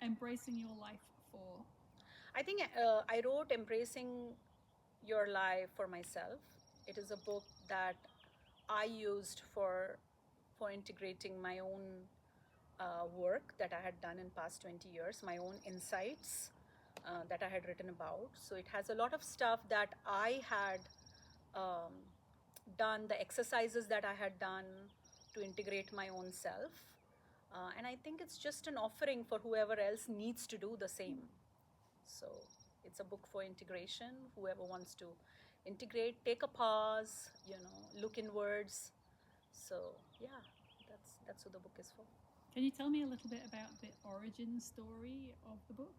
Embracing Your Life for? I think I wrote Embracing Your Life for myself. It is a book that I used for integrating my own work that I had done in past 20 years, my own insights that I had written about. So it has a lot of stuff that I had um, done, the exercises that I had done to integrate my own self. And I think it's just an offering for whoever else needs to do the same. So it's a book for integration. Whoever wants to integrate, take a pause, look inwards. So yeah, that's what the book is for. Can you tell me a little bit about the origin story of the book?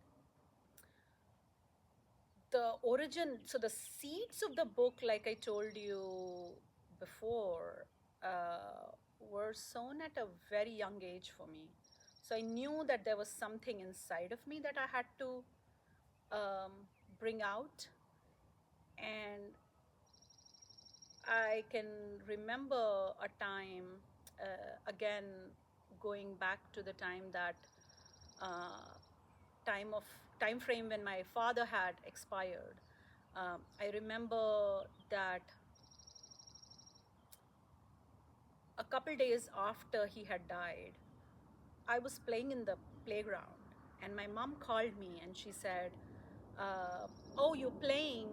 The origin, so the seeds of the book, like I told you before, were sown at a very young age for me. So I knew that there was something inside of me that I had to um, bring out. And I can remember a time, again, going back to the time that uh, time frame when my father had expired. I remember that a couple days after he had died, I was playing in the playground, and my mom called me and she said, "Oh, you're playing?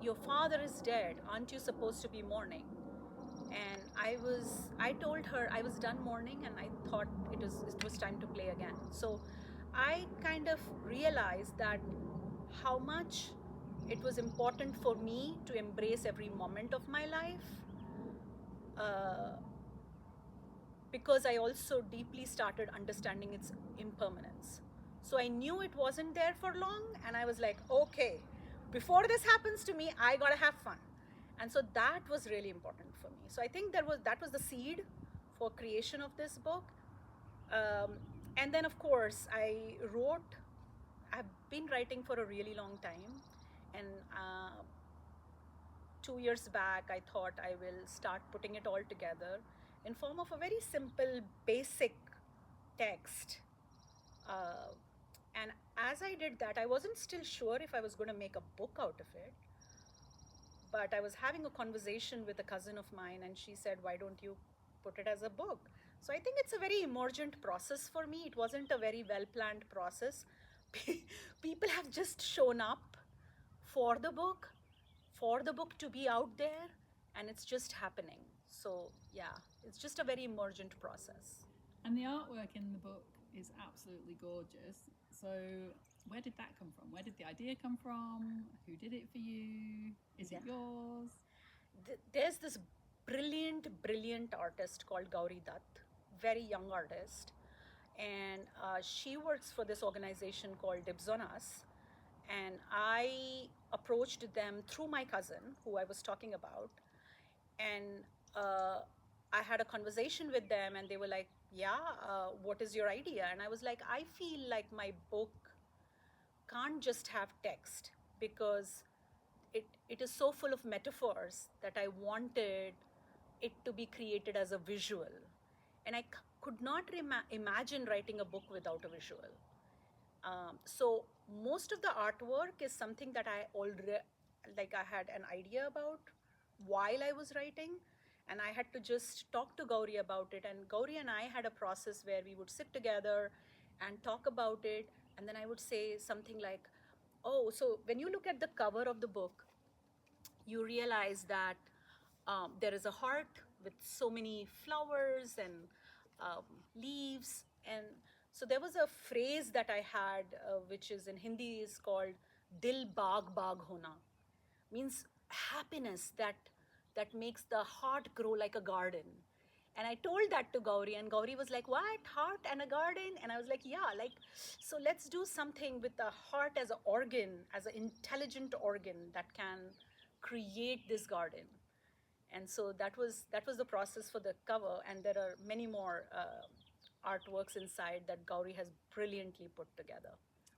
Your father is dead. Aren't you supposed to be mourning?" And I told her I was done mourning, and I thought it was time to play again. So I kind of realized that how much it was important for me to embrace every moment of my life, uh, because I also deeply started understanding its impermanence. So I knew it wasn't there for long, and I was like, okay, before this happens to me, I gotta have fun. And so that was really important for me. So I think that was the seed for creation of this book. Um, and then, of course, I've been writing for a really long time. And 2 years back, I thought I will start putting it all together in form of a very simple, basic text. Uh, and as I did that, I wasn't still sure if I was going to make a book out of it. But I was having a conversation with a cousin of mine, and she said, "Why don't you put it as a book?" So I think it's a very emergent process for me. It wasn't a very well planned process. People have just shown up for the book, for the book to be out there, and it's just happening. So yeah, it's just a very emergent process. And the artwork in the book is absolutely gorgeous. So, where did that come from? Where did the idea come from? Who did it for you? Is Yeah. it yours? There's this brilliant artist called Gauri Dutt, very young artist, and she works for this organization called Dibs on Us. And I approached them through my cousin, who I was talking about, and uh, I had a conversation with them, and they were like, "Yeah, what is your idea?" And I was like, "I feel like my book can't just have text because it is so full of metaphors that I wanted it to be created as a visual. And I could not imagine writing a book without a visual. So most of the artwork is something that I already, like, I had an idea about while I was writing, and I had to just talk to Gauri about it. And Gauri and I had a process where we would sit together and talk about it, and then I would say something like, "Oh, so when you look at the cover of the book, you realize that there is a heart with so many flowers and um, leaves." And so there was a phrase that I had, which is in Hindi is called "Dil baag baag hona," means happiness that makes the heart grow like a garden. And I told that to Gauri, and Gauri was like, "What? Heart and a garden?" And I was like, "Yeah, like, so let's do something with the heart as an organ, as an intelligent organ that can create this garden." And so that was the process for the cover, and there are many more artworks inside that Gauri has brilliantly put together.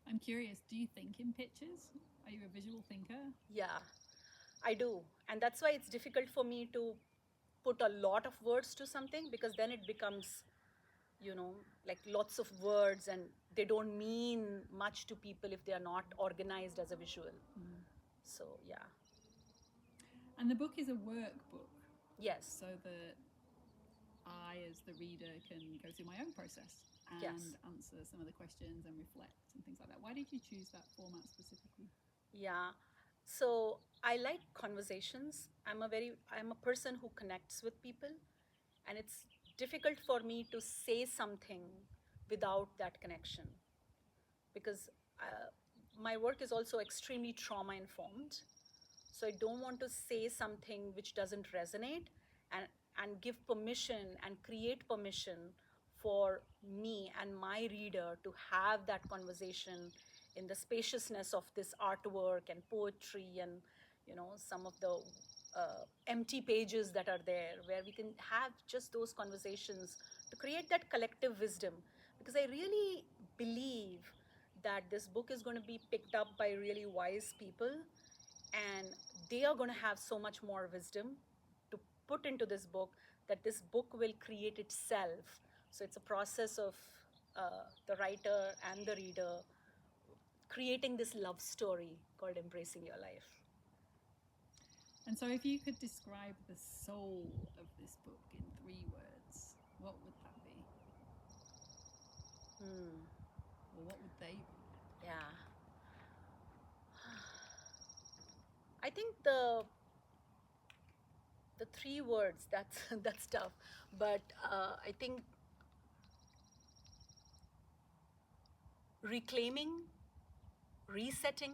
I'm curious, do you think in pictures? Are you a visual thinker? Yeah, I do. And that's why it's difficult for me to put a lot of words to something, because then it becomes like lots of words, and they don't mean much to people if they are not organized as a visual. So, yeah. And the book is a workbook, Yes. so that I, as the reader, can go through my own process and Yes. answer some of the questions and reflect and things like that. Why did you choose that format specifically? Yeah. So I like conversations. I'm a person who connects with people, and it's difficult for me to say something without that connection, because my work is also extremely trauma informed. So I don't want to say something which doesn't resonate, and give permission and create permission for me and my reader to have that conversation in the spaciousness of this artwork and poetry, and some of the empty pages that are there, where we can have just those conversations to create that collective wisdom. Because I really believe that this book is going to be picked up by really wise people, and they are going to have so much more wisdom to put into this book, that this book will create itself. So it's a process of the writer and the reader creating this love story called Embracing Your Life. And so, if you could describe the soul of this book in 3 words, what would that be? Or what would they be? Yeah. I think the 3 words, that's tough, but I think reclaiming, resetting,